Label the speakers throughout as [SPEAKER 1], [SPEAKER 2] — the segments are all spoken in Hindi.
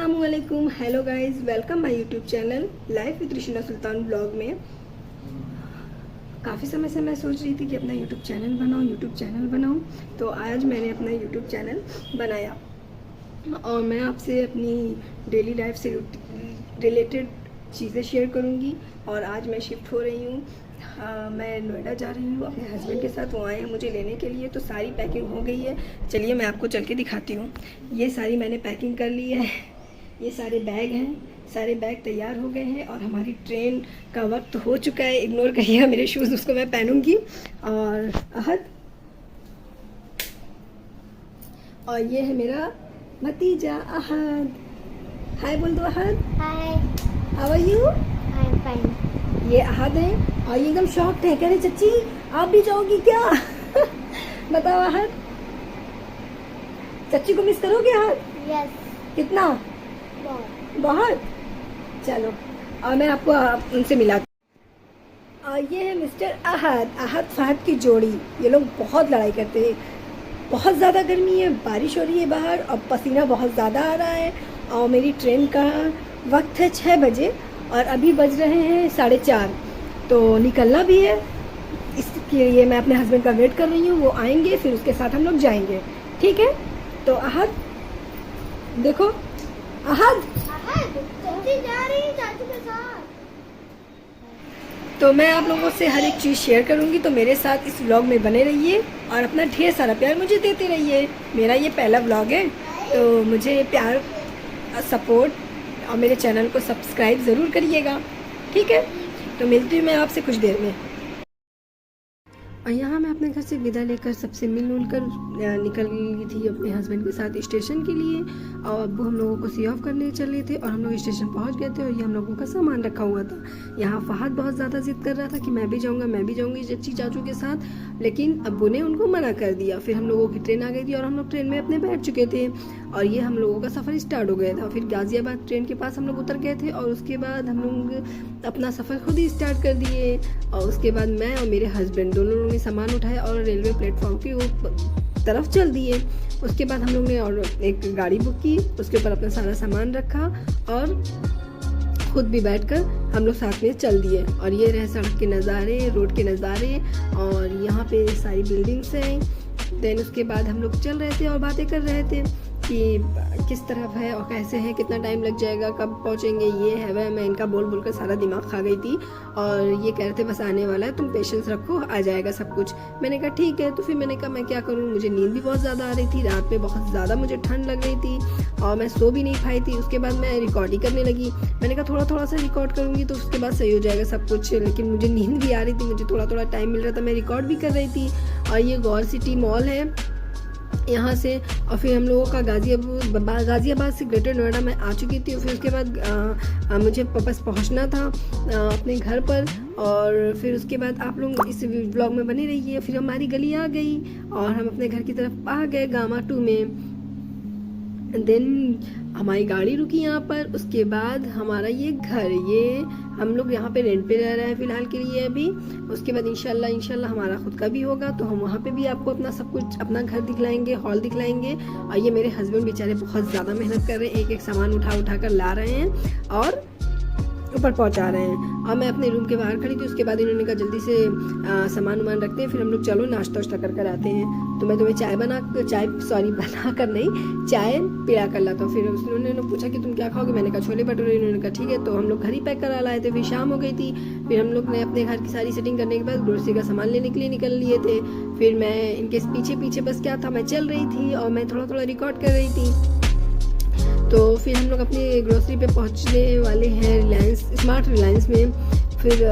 [SPEAKER 1] अस्सलामुअलैकुम, hello guys, welcome my YouTube channel life with Rishina Sultan blog में। काफ़ी समय से मैं सोच रही थी कि अपना यूट्यूब चैनल बनाऊं, तो आज मैंने अपना यूट्यूब चैनल बनाया और मैं आपसे अपनी डेली लाइफ से रिलेटेड चीज़ें शेयर करूंगी। और आज मैं शिफ्ट हो रही हूँ, मैं नोएडा जा रही हूँ अपने हस्बैंड के साथ। वो आए हैं मुझे लेने के लिए, तो सारी पैकिंग हो गई है। चलिए मैं आपको चल के दिखाती हूँ। ये सारी मैंने पैकिंग कर ली है, ये सारे बैग हैं, सारे बैग तैयार हो गए हैं और हमारी ट्रेन का वक्त हो चुका है। इग्नोर करिएगा मेरे शूज़, उसको मैं पहनूंगी। और अहद, और ये है मेरा भतीजा अहद। हाय बोल दो Ahad.
[SPEAKER 2] Hi,
[SPEAKER 1] how are you?
[SPEAKER 2] I am fine.
[SPEAKER 1] ये अहद है और ये एकदम शॉक्ड है, कह रहे चच्ची आप भी जाओगी क्या? बताओ अहद, चच्ची को मिस करोगे अहद?
[SPEAKER 2] यस,
[SPEAKER 1] कितना?
[SPEAKER 2] बहुत।
[SPEAKER 1] बहुत। चलो और मैं आपको उनसे मिला। ये है मिस्टर अहद फहद की जोड़ी। ये लोग बहुत लड़ाई करते हैं। बहुत ज़्यादा गर्मी है, बारिश हो रही है बाहर और पसीना बहुत ज़्यादा आ रहा है। और मेरी ट्रेन का वक्त है 6 बजे और अभी बज रहे हैं 4:30, तो निकलना भी है। इसके लिए मैं अपने हस्बैंड का वेट कर रही हूँ, वो आएंगे फिर उसके साथ हम लोग जाएंगे। ठीक है, तो अहद देखो, अहद
[SPEAKER 2] चाची जा रही है चाचू के साथ।
[SPEAKER 1] तो मैं आप लोगों से हर एक चीज़ शेयर करूंगी, तो मेरे साथ इस व्लॉग में बने रहिए और अपना ढेर सारा प्यार मुझे देते रहिए। मेरा ये पहला व्लॉग है, तो मुझे प्यार, सपोर्ट और मेरे चैनल को सब्सक्राइब ज़रूर करिएगा। ठीक है, तो मिलती हूँ मैं आपसे कुछ देर में। और यहाँ मैं अपने घर से विदा लेकर सबसे मिल कर निकल गई थी अपने हस्बैंड के साथ स्टेशन के लिए। और अब्बू हम लोगों को सी ऑफ करने चले थे और हम लोग स्टेशन पहुँच गए थे और ये हम लोगों का सामान रखा हुआ था। यहाँ फहद बहुत ज़्यादा जिद कर रहा था कि मैं भी जाऊँगी चच्ची चाचू के साथ, लेकिन अब्बू ने उनको मना कर दिया। फिर हम लोगों की ट्रेन आ गई थी और हम लोग ट्रेन में अपने बैठ चुके थे और ये हम लोगों का सफ़र स्टार्ट हो गया था। फिर गाज़ियाबाद ट्रेन के पास हम लोग उतर गए थे और उसके बाद हम लोग अपना सफ़र खुद ही स्टार्ट कर दिए। और उसके बाद मैं और मेरे हस्बैंड दोनों लोगों ने सामान उठाया और रेलवे प्लेटफॉर्म की तरफ चल दिए। उसके बाद हम लोग ने और एक गाड़ी बुक की, उसके ऊपर अपना सारा सामान रखा और खुद भी बैठकर हम लोग साथ में चल दिए। और ये रहे सड़क के नज़ारे, रोड के नज़ारे और यहाँ पे सारी बिल्डिंग्स हैं। देन उसके बाद हम लोग चल रहे थे और बातें कर रहे थे कि किस तरफ है और कैसे है, कितना टाइम लग जाएगा, कब पहुँचेंगे, ये है वह। मैं इनका बोल कर सारा दिमाग खा गई थी और ये कह रहे थे बस आने वाला है, तुम पेशेंस रखो, आ जाएगा सब कुछ। मैंने कहा ठीक है। तो फिर मैंने कहा मैं क्या करूँ, मुझे नींद भी बहुत ज़्यादा आ रही थी, रात में बहुत ज़्यादा मुझे ठंड लग रही थी और मैं सो भी नहीं पाई थी। उसके बाद मैं रिकॉर्ड ही करने लगी। मैंने कहा थोड़ा सा रिकॉर्ड करूँगी तो उसके बाद सही हो जाएगा सब कुछ, लेकिन मुझे नींद भी आ रही थी, मुझे थोड़ा टाइम मिल रहा था, मैं रिकॉर्ड भी कर रही थी। और ये गौर सिटी मॉल है यहाँ से। और फिर हम लोगों का गाज़ियाबाद से ग्रेटर नोएडा में आ चुकी थी। फिर उसके बाद मुझे वापस पहुँचना था अपने घर पर। और फिर उसके बाद आप लोग इस व्लॉग में बने रहिए। फिर हमारी गली आ गई और हम अपने घर की तरफ आ गए गामा 2 में। देन हमारी गाड़ी रुकी यहाँ पर। उसके बाद हमारा ये घर, ये हम लोग यहाँ पे रेंट पे रह रहे हैं फ़िलहाल के लिए अभी। उसके बाद इंशाल्लाह हमारा खुद का भी होगा, तो हम वहाँ पे भी आपको अपना सब कुछ, अपना घर दिखलाएंगे, हॉल दिखलाएंगे। और ये मेरे हस्बैंड बेचारे बहुत ज़्यादा मेहनत कर रहे हैं, एक सामान उठा कर ला रहे हैं और ऊपर पहुंचा रहे हैं। और मैं अपने रूम के बाहर खड़ी थी। उसके बाद इन्होंने कहा जल्दी से सामान रखते हैं, फिर हम लोग चलो नाश्ता वाश्ता कर आते हैं। तो मैं तुम्हें चाय बना कर नहीं, चाय पिला कर लाता हूँ। फिर उन्होंने पूछा कि तुम क्या खाओगे, मैंने कहा छोले भटूरे। इन्होंने कहा ठीक है। तो हम लोग घर ही पैक करा लाए थे। फिर शाम हो गई थी। फिर हम लोग ने अपने घर की सारी सेटिंग करने के बाद ग्रोसरी का सामान लेने के लिए निकल लिए थे। फिर मैं इनके पीछे बस क्या था, मैं चल रही थी और मैं थोड़ा रिकॉर्ड कर रही थी। तो फिर हम लोग अपनी ग्रोसरी पे पहुंचने वाले हैं स्मार्ट रिलायंस में। फिर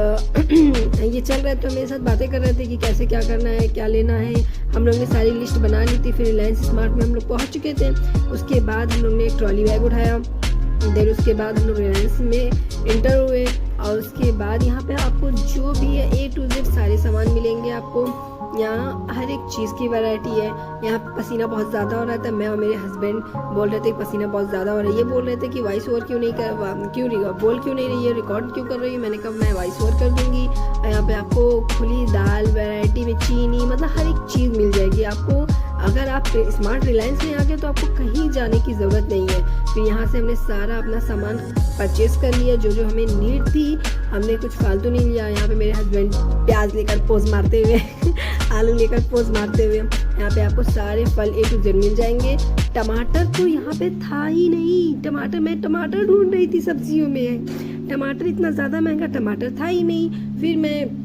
[SPEAKER 1] ये चल रहे थे, मेरे साथ बातें कर रहे थे कि कैसे क्या करना है, क्या लेना है। हम लोग ने सारी लिस्ट बना ली थी। फिर रिलायंस स्मार्ट में हम लोग पहुंच चुके थे। उसके बाद हम लोग ने एक ट्रॉली बैग उठाया। देन उसके बाद हम लोग रिलायंस में इंटर हुए और उसके बाद यहाँ पे आपको जो भी है A to Z सारे सामान मिलेंगे आपको। यहाँ हर एक चीज़ की वैरायटी है। यहाँ पसीना बहुत ज़्यादा हो रहा था। मैं और मेरे हस्बैंड बोल रहे थे कि पसीना बहुत ज़्यादा हो रहा है। ये बोल रहे थे कि वॉइस ओवर क्यों नहीं रही है, रिकॉर्ड क्यों कर रही है। मैंने कहा मैं वॉइस ओवर कर दूँगी। यहाँ पे आपको खुली दाल वैरायटी में चीनी, मतलब हर एक चीज़ मिल जाएगी आपको।
[SPEAKER 3] अगर आप स्मार्ट रिलायंस में आ गए तो आपको कहीं जाने की ज़रूरत नहीं है। फिर यहाँ से हमने सारा अपना सामान परचेस कर लिया, जो जो हमें नीड थी। हमने कुछ फालतू नहीं लिया। यहाँ पे मेरे हस्बैंड प्याज लेकर पोज मारते हुए आलू लेकर पोज मारते हुए। यहाँ पे आपको सारे फल A to Z मिल जाएंगे। टमाटर तो यहाँ पे था ही नहीं। टमाटर, मैं टमाटर ढूंढ रही थी सब्जियों में, टमाटर इतना ज़्यादा महंगा टमाटर था ही नहीं। फिर मैं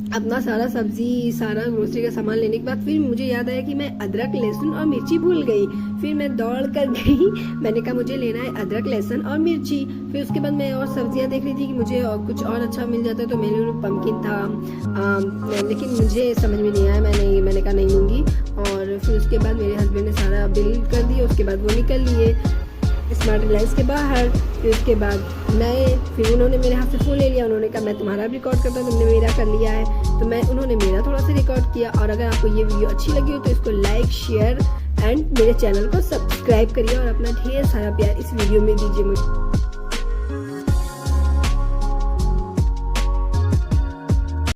[SPEAKER 3] अपना सारा सब्जी, सारा ग्रोसरी का सामान लेने के बाद फिर मुझे याद आया कि मैं अदरक, लहसुन और मिर्ची भूल गई। फिर मैं दौड़ कर गई, मैंने कहा मुझे लेना है अदरक, लहसुन और मिर्ची। फिर उसके बाद मैं और सब्जियां देख रही थी कि मुझे और कुछ और अच्छा मिल जाता है, तो मेरे लिए पम्पकिन था, लेकिन मुझे समझ में नहीं आया, मैंने कहा नहीं लूँगी। और फिर उसके बाद मेरे हस्बैंड ने सारा बिल कर दिया। उसके बाद वो निकल लिए स्मार्ट रिलायंस के बाहर। फिर उसके बाद फिर उन्होंने मेरे हाथ से फ़ोन ले लिया। उन्होंने कहा मैं तुम्हारा भी रिकॉर्ड करता हूँ, तुमने मेरा कर लिया है, तो उन्होंने मेरा थोड़ा सा रिकॉर्ड किया। और अगर आपको ये वीडियो अच्छी लगी हो तो इसको लाइक, शेयर एंड मेरे चैनल को सब्सक्राइब करिए और अपना ढेर सारा प्यार इस वीडियो में दीजिए मुझे।